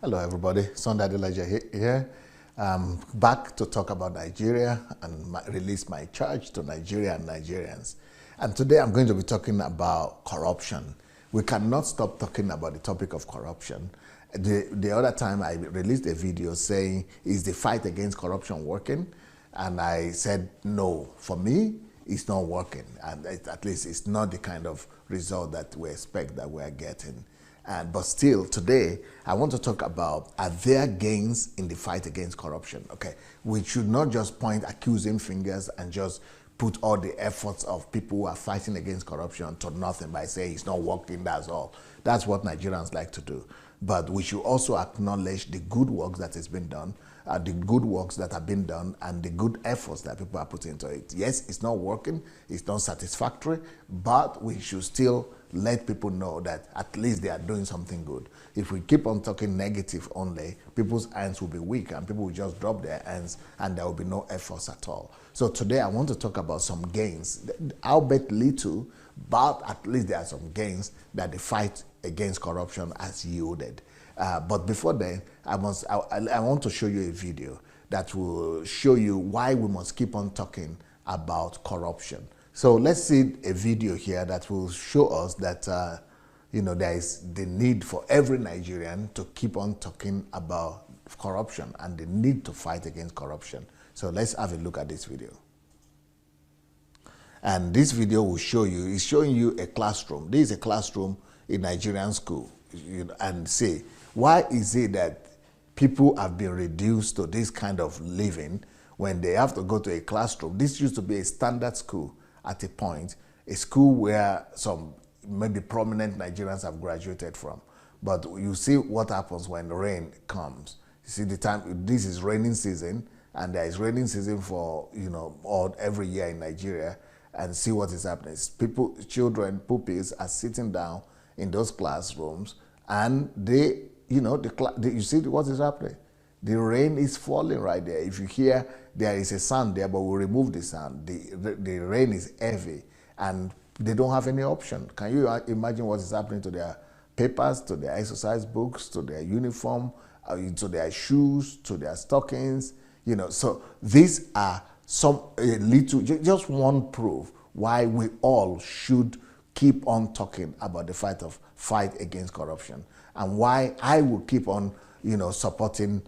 Hello everybody, Adelaja here. Back to talk about Nigeria and release my charge to Nigeria and Nigerians. And today I'm going to be talking about corruption. We cannot stop talking about the topic of corruption. The other time I released a video saying, is the fight against corruption working? And I said, no, for me, it's not working. And at least it's not the kind of result that we expect that we are getting. But still, today, I want to talk about, are there gains in the fight against corruption? Okay, we should not just point accusing fingers and just put all the efforts of people who are fighting against corruption to nothing by saying it's not working, that's all. That's what Nigerians like to do. But we should also acknowledge the good work that has been done, the good works that have been done, and the good efforts that people are putting into it. Yes, it's not working, it's not satisfactory, but we should still let people know that at least they are doing something good. If we keep on talking negative only, people's hands will be weak and people will just drop their hands and there will be no efforts at all. So today I want to talk about some gains, albeit little, but at least there are some gains that the fight against corruption has yielded. But before then, I want to show you a video that will show you why we must keep on talking about corruption. So let's see a video here that will show us that there is the need for every Nigerian to keep on talking about corruption and the need to fight against corruption. So let's have a look at this video. And this video will show you, is showing you a classroom. This is a classroom in Nigerian school. And say, why is it that people have been reduced to this kind of living when they have to go to a classroom? This used to be a standard school at a point, a school where some maybe prominent Nigerians have graduated from. But you see what happens when rain comes. You see the time, this is raining season, and there is raining season for, every year in Nigeria, and see what is happening. People, children, pupils are sitting down in those classrooms, and they, you see what is happening. The rain is falling right there. If you hear there is a sound there, but we'll remove the sound. The rain is heavy and they don't have any option. Can you imagine what is happening to their papers, to their exercise books, to their uniform, to their shoes, to their stockings? So these are just one proof why we all should keep on talking about the fight against corruption, and why I will keep on, supporting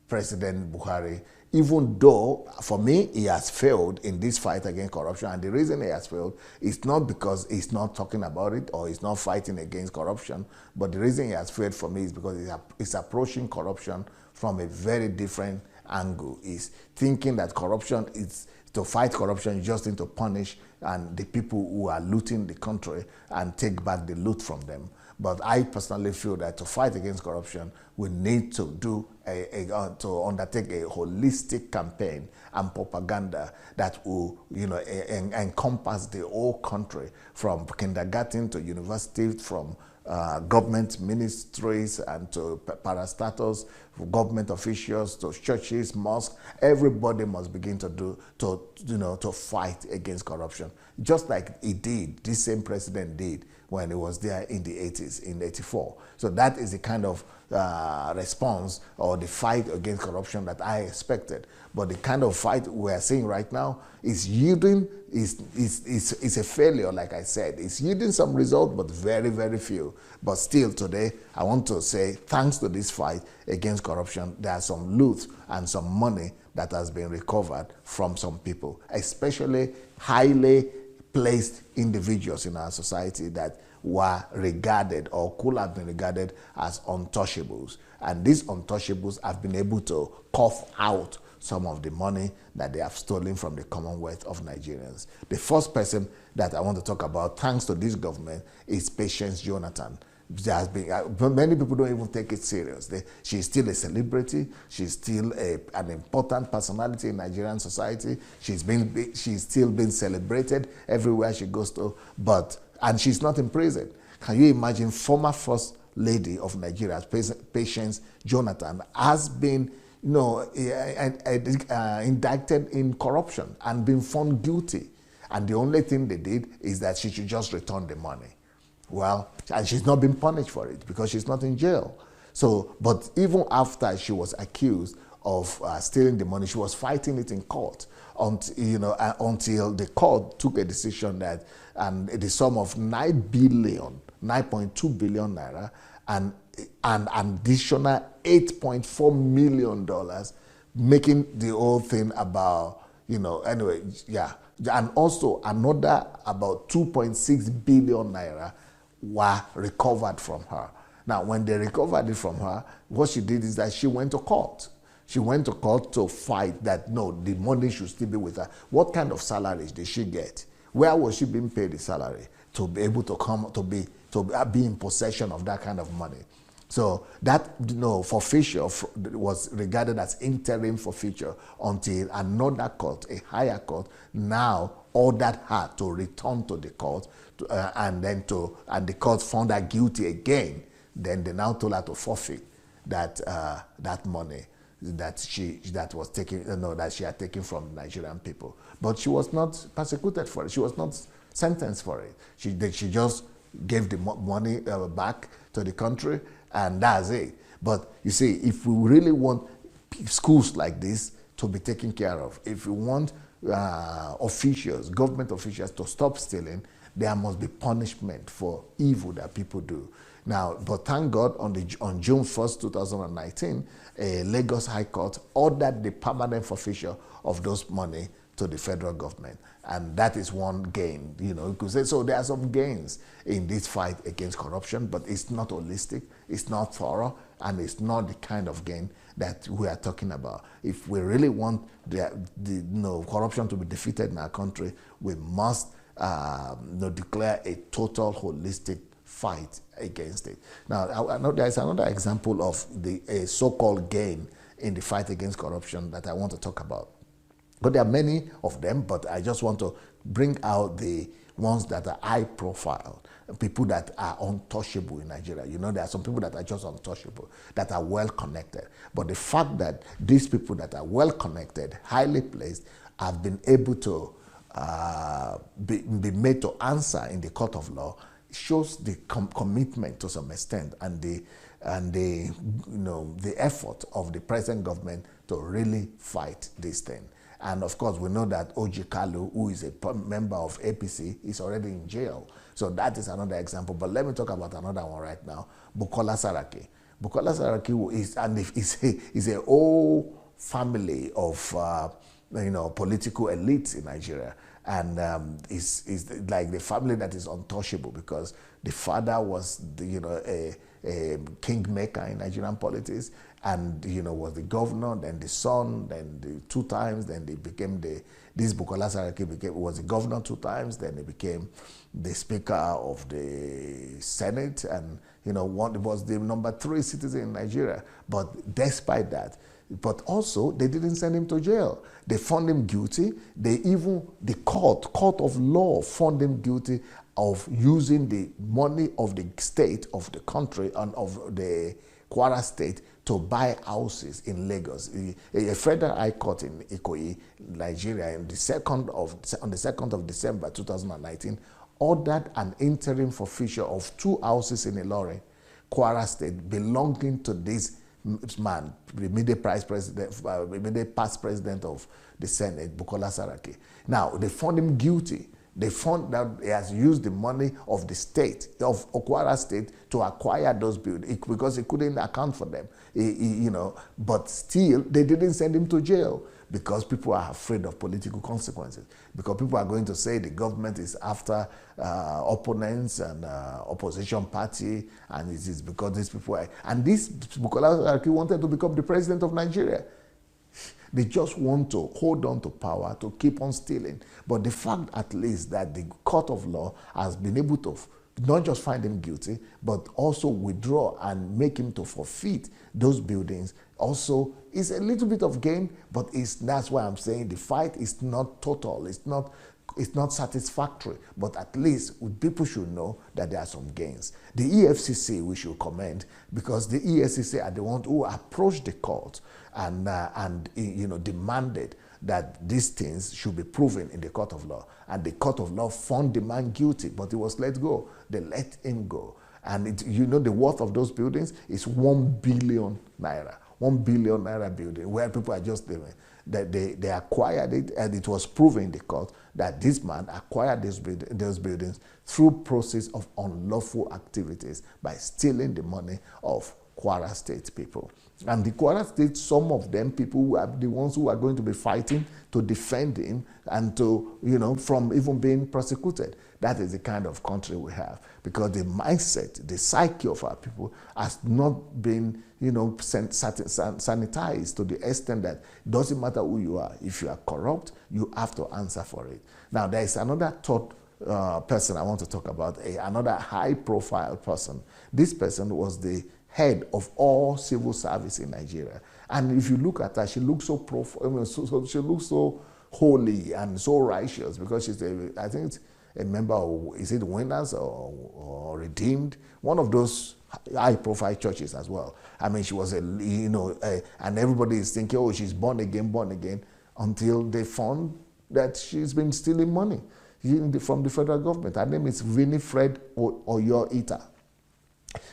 President Buhari, even though for me he has failed in this fight against corruption. And the reason he has failed is not because he's not talking about it or he's not fighting against corruption, but the reason he has failed for me is because he's approaching corruption from a very different angle. He's thinking that corruption is, to fight corruption, you just need to punish and the people who are looting the country and take back the loot from them. But I personally feel that to fight against corruption, we need to to undertake a holistic campaign and propaganda that will, encompass the whole country, from kindergarten to university, from government ministries and to parastatals, government officials, to churches, mosques. Everybody must begin to fight against corruption, just like this same president did when he was there in the 80s, in 84. So that is the kind of response or the fight against corruption that I expected. But the kind of fight we are seeing right now is yielding, is a failure, like I said. It's yielding some results, but very, very few. But still today, I want to say, thanks to this fight against corruption, there are some loot and some money that has been recovered from some people, especially highly placed individuals in our society that were regarded or could have been regarded as untouchables. And these untouchables have been able to cough out some of the money that they have stolen from the Commonwealth of Nigerians. The first person that I want to talk about, thanks to this government, is Patience Jonathan. There has been, many people don't even take it serious. She's still a celebrity. She's still an important personality in Nigerian society. She's still being celebrated everywhere she goes to, and she's not in prison. Can you imagine? Former First Lady of Nigeria, Patience Jonathan, has been indicted in corruption and been found guilty. And the only thing they did is that she should just return the money. Well, and she's not been punished for it because she's not in jail. So, but even after she was accused of stealing the money, she was fighting it in court until, until the court took a decision that the sum of 9.2 billion naira and an additional $8.4 million, making the whole thing about, anyway, yeah. And also another about 2.6 billion naira were recovered from her. Now, when they recovered it from her, what she did is that she went to court. She went to court to fight that, no, the money should still be with her. What kind of salary did she get? Where was she being paid the salary to be able to be in possession of that kind of money? So that forfeiture was regarded as interim forfeiture until another court, a higher court, now ordered her to return to the court, and the court found her guilty again. Then they now told her to forfeit that money that she had taken from Nigerian people. But she was not persecuted for it. She was not sentenced for it. She just gave the money back to the country, and that's it. But you see, if we really want schools like this to be taken care of, if we want government officials to stop stealing, there must be punishment for evil that people do. Now, but thank God, on June 1st, 2019, Lagos High Court ordered the permanent forfeiture of those money to the federal government. And that is one gain, you could say. So there are some gains in this fight against corruption, but it's not holistic, it's not thorough, and it's not the kind of gain that we are talking about. If we really want corruption to be defeated in our country, we must declare a total holistic fight against it. Now, I know there's another example of a so-called gain in the fight against corruption that I want to talk about. But there are many of them, but I just want to bring out the ones that are high profile, people that are untouchable in Nigeria. There are some people that are just untouchable, that are well connected. But the fact that these people that are well connected, highly placed, have been able to be made to answer in the court of law shows the commitment to some extent, and the effort of the present government to really fight this thing. And of course, we know that O.G. Kalu, who is a member of APC, is already in jail. So that is another example. But let me talk about another one right now, Bukola Saraki. Bukola Saraki is a whole family of political elites in Nigeria. And is like the family that is untouchable, because the father was a kingmaker in Nigerian politics, and was the governor, then the son, then the 2 times, then they became this Bukola Saraki was the governor 2 times, then he became the speaker of the Senate, and was the number 3 citizen in Nigeria. But despite that, but also they didn't send him to jail. They found him guilty. The court of law found him guilty of using the money of the state, of the country, and of the Kwara state to buy houses in Lagos. A federal high court in Ikoyi, Nigeria, on the 2nd of December 2019, ordered an interim forfeiture of 2 houses in Ilorin, Kwara state, belonging to this man, the immediate past president of the Senate, Bukola Saraki. Now, they found him guilty. They found that he has used the money of the state, of Kwara state, to acquire those buildings because he couldn't account for them. But still, they didn't send him to jail because people are afraid of political consequences. Because people are going to say the government is after opponents and opposition party, and it is because these people are. And this Bukola Saraki wanted to become the president of Nigeria. They just want to hold on to power, to keep on stealing. But the fact, at least, that the court of law has been able to not just find him guilty, but also withdraw and make him to forfeit those buildings also is a little bit of gain, but that's why I'm saying the fight is not total. It's not it's not satisfactory, but at least people should know that there are some gains. The EFCC we should commend, because the EFCC are the ones who approached the court and demanded that these things should be proven in the court of law. And the court of law found the man guilty, but he was let go. They let him go. And the worth of those buildings is 1 billion naira. 1 billion naira building, where people are just living. That they acquired it, and it was proven in the court that this man acquired those buildings through process of unlawful activities by stealing the money of Kwara State people. And the Kwara State, some of them people who are the ones who are going to be fighting to defend him and to, from even being prosecuted. That is the kind of country we have, because the mindset, the psyche of our people has not been, sanitized to the extent that it doesn't matter who you are. If you are corrupt, you have to answer for it. Now, there is another third person I want to talk about, another high-profile person. This person was the head of all civil service in Nigeria. And if you look at her, she looks so she looks so holy and so righteous, because she's I think it's a member of, is it Winners or Redeemed? One of those high-profile churches as well. I mean, she was and everybody is thinking, oh, she's born again, until they found that she's been stealing money from the federal government. Her name is Winifred Oyoita.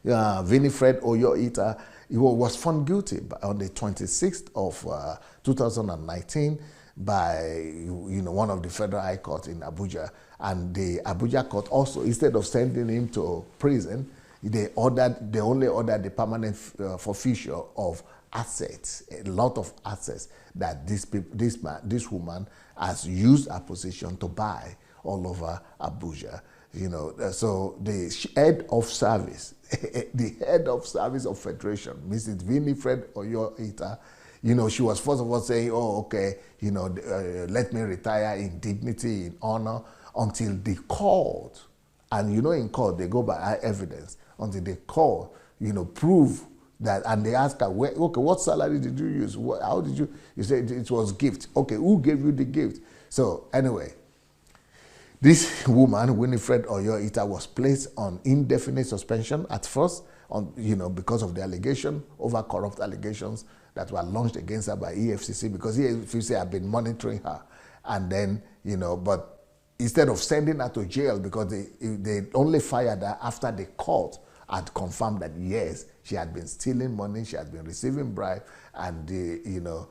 Winifred Oyoita, he was found guilty on the 26th of 2019 by one of the federal high courts in Abuja. And the Abuja court also, instead of sending him to prison, they only ordered the permanent forfeiture of assets, a lot of assets that this woman has used her position to buy all over Abuja. So the head of service, the head of service of Federation, Mrs. Winifred Oyoita, she was first of all saying, oh, okay, let me retire in dignity, in honor, until the court, and in court they go by evidence, until the court, prove that, and they ask her, okay, what salary did you use? How did you said it was gift. Okay, who gave you the gift? So anyway, this woman, Winifred Oyoita, was placed on indefinite suspension at first, because of the allegation, over corrupt allegations that were launched against her by EFCC, because EFCC had been monitoring her. And then, but instead of sending her to jail, because they only fired her after the court had confirmed that, yes, she had been stealing money, she had been receiving bribe, and the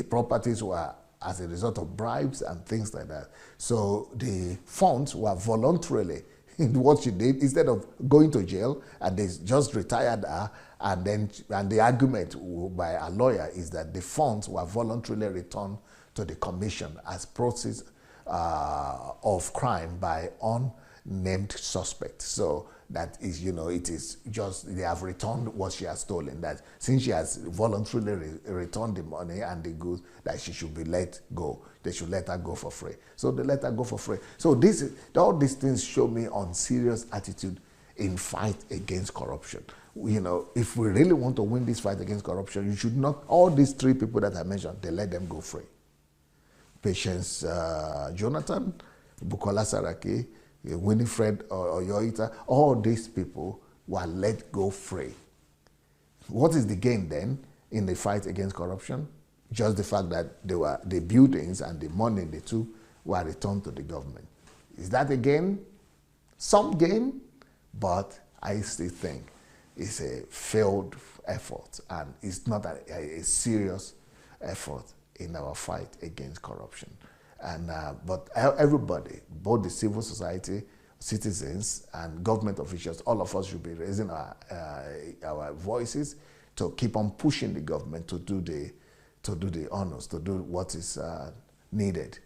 properties were as a result of bribes and things like that. So the funds were voluntarily in what she did, instead of going to jail, and they just retired her, and the argument by a lawyer is that the funds were voluntarily returned to the commission as process of crime by unnamed suspects. So that is, it is just, they have returned what she has stolen. That since she has voluntarily returned the money and the goods, that she should be let go. They should let her go for free. So they let her go for free. So all these things show me on serious attitude in fight against corruption. If we really want to win this fight against corruption, you should not, all these three people that I mentioned, they let them go free. Patience Jonathan, Bukola Saraki, Winifred Oyoita, all these people were let go free. What is the gain then in the fight against corruption? Just the fact that the buildings and the money they took were returned to the government. Is that a gain? Some gain, but I still think it's a failed effort, and it's not a serious effort in our fight against corruption. And but everybody, both the civil society, citizens, and government officials, all of us should be raising our voices to keep on pushing the government to do the honors, to do what is needed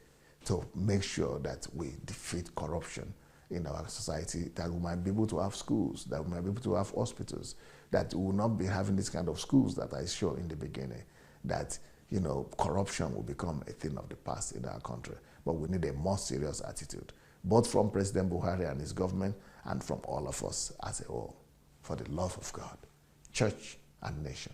to make sure that we defeat corruption in our society, that we might be able to have schools, that we might be able to have hospitals, that we will not be having this kind of schools that I showed in the beginning, that corruption will become a thing of the past in our country. But we need a more serious attitude, both from President Buhari and his government, and from all of us as a whole, for the love of God, church, and nation.